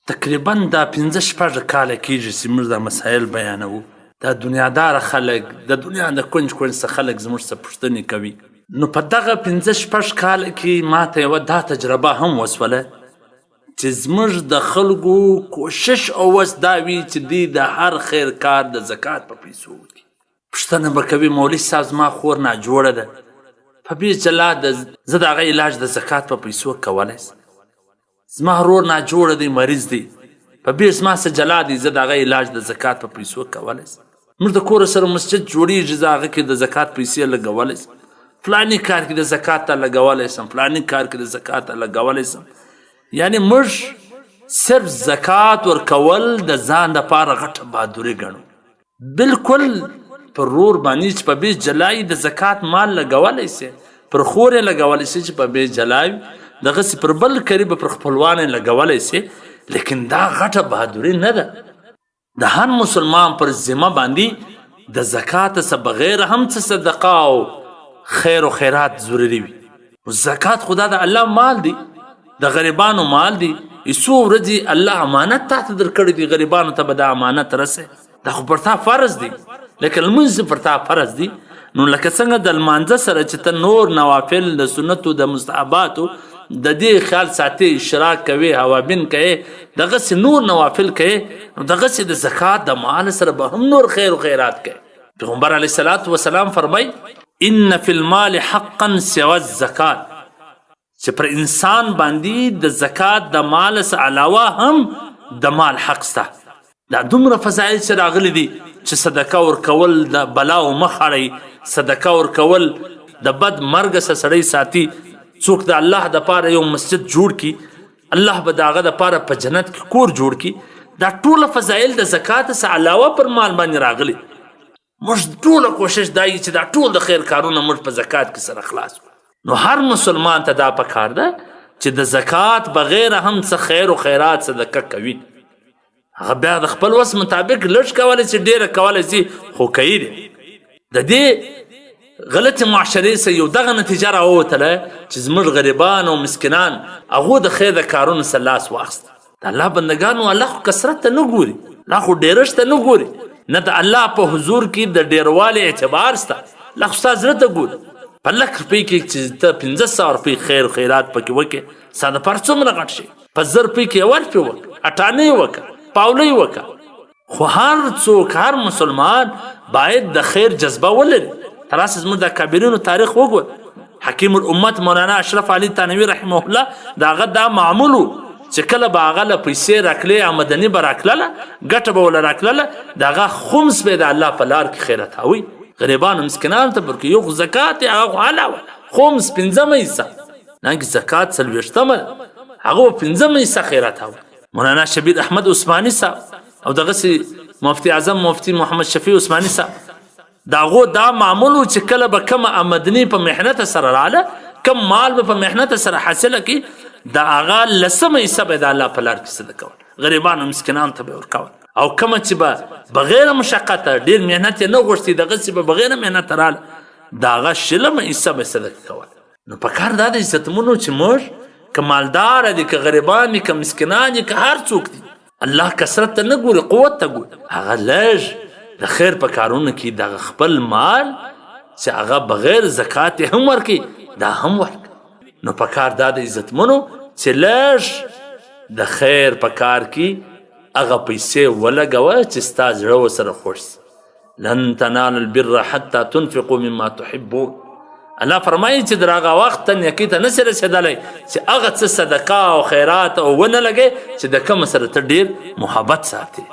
تقریبا دا 15-16 کاله کېږي چې موږ دا مسایل بیانوو. دا دنیاداره خلک د دنیا د کونج کونج څخه خلک زموږ څه پوښتنې کوي. نو په دغه 15-16 کاله کې ماته یوه دا تجربه هم وسوله چې زموږ د خلکو کوشش او وس دا وي چې دوی د هر خیر کار د زکات په پیسو وکړي. پوښتنه به کوي مولوي صاحب زما خور ناجوړه ده، په بې جلا زه د هغه علاج د زکات په پیسو کولی شم. زما ورور ناجوړه دی، مریض دی، په بې زما څه جلا دی، زه د هغه علاج د زکات په پیسو کولی شم. موږ د کور سره مسجد جوړېږي، زه هغه کې د زکات پیسې لګولی شم. فلاني کار کې د زکات ته لګولی شم، فلاني کار کې د زکات ته لګولی شم. یعنی موږ صرف زکات ورکول د ځان دپاره غټه بهادري ګڼو. بالکل پر رور باندې چې په بې جلای د زکات مال لګولی شي، پر خور یې لګولی شي چې په بې جلای، دغسې پر بل قریب پر خپلوان یې لګولی شي. لیکن دا غټه بهادري نه ده. د هر مسلمان پر ذمه باندې د زکات څخه بغیر هم څه صدقه او خیر و خیرات ضروري وي. زکات خدا د الله مال دی، د غریبانو مال دی. څو ورځې الله امانت تا ته درکړی دی، غریبانو ته به دا امانت رسې. دا خو پر تا فرض دی، لکه لمونځ پر تا فرض دی. نو لکه څنګه د لمانځه سره چې ته نور نوافل د سنتو د مستحباتو د دې خیال ساتي، اشراک کوي، هوابین کوي، دغسې نور نوافل کوي، نو دغسې د زکات د مال سره به هم نور خیر و خیرات کوي. پیغمبر علیه الصلاة وسلام فرمای ان فی المال حقا سوى الزکات، چې پر انسان باندې د زکات د مال څخه علاوه هم د مال حق سته. دا دومره فضایل چې راغلی دي چې صدقه ورکول د بلاو مخ اړوي، صدقه ورکول د بد مرګ څخه سړی ساتي. څوک د الله دپاره یو مسجد جوړ کړي، الله به د هغه دپاره په جنت کې کور جوړ کړي. دا ټوله فضایل د زکات څخه علاوه پر مال باندې راغلي. موږ ټوله کوشش دا وي چې دا ټول د خیر کارونه موږ په زکات کې سره خلاص کړو. نو هر مسلمان ته دا پکار ده چې د زکات بغیر هم څه خیر و خیرات صدقه کوي. هغه بیا د خپل وس مطابق لږ کولی شي، ډېره کولی شي، خو کوي دی. د دې غلطې معاشرې سره یو دغه نتیجه راووتله چې زموږ غریبان او مسکینان هغو د خیر د کارونو سره لاس واخیست. د الله بندګانو الله خو کثرت ته نه ګوري، الله خو ډېرښت ته نه ګوري، نه د الله په حضور کې د ډېروالي اعتبار شته. الله خو ستا زړه ته ګوري. په 1,00,000 روپۍ کې چې ته 1500 روپۍ خیر خیرات پکې وکړې، ستا دپاره څومره غټ شي. په 1000 روپۍ کې 1 روپۍ وکړه، 98 وکړه، پاولۍ وکړه. خو هر څوک، هر مسلمان باید د خیر جذبه ولري. تراسه زموږ د کابرینو تاریخ وګوره. حکیم الامت مولانا اشرف علي تانوي رحمه الله د هغه دا معمول و چې کله به هغه له پیسې راکړې آمدني به راکړله، ګټه به ورله راکړله، د هغه خمس به د الله په لار کې خیراتوي، غریبانو مسکینانو ته ورکوي. یو زکات یې هغه خو علاوه خمس 5 حصه، نه زکات 40 هغه 5 حصه خیراتوي. مولانا شبیر احمد عثماني صاحب او دغسې مفتی اعظم مفتی محمد شفیع عثماني صاحب، د هغو دا معمول و چې کله به کومه آمدني په محنت سره راله، کم مال به په محنت سره حاصله کړي، د هغه 10 حصه به د الله په لار کې صدقه کول، غریبانو مسکینانو ته به ورکول. او کومه چې به بغیر مشقته ډېر محنت یې نه غوښتي، دغسې به بغیر محنت راله، د هغه 20 حصه به صدقه کول. نو په کار دا د عزتمنو چې موږ که مالدار دي، که غریبان دي، که مسکینان دي، که هر څوک دي، الله کثرت ته نه ګوري، قوت ته ګوري. هغه لږ د خیر په کارونو کې دغه خپل مال چې هغه بغیر زکات هم ورکړي، دا هم ورکړي. نو په کار دا د عزتمنو چې لږ د خیر په کار کې هغه پیسې ولګوه چې ستا زړه ورسره خوښ شي. لن تنالوا البر حتى تنفقوا مما تحبون. الله فرمایي چې در هغه وخت ته نیکۍ ته نشي رسېدلی چې هغه څه صدقه او خیرات او ونه لګې چې د کوم سره ته ډېر محبت ساتې.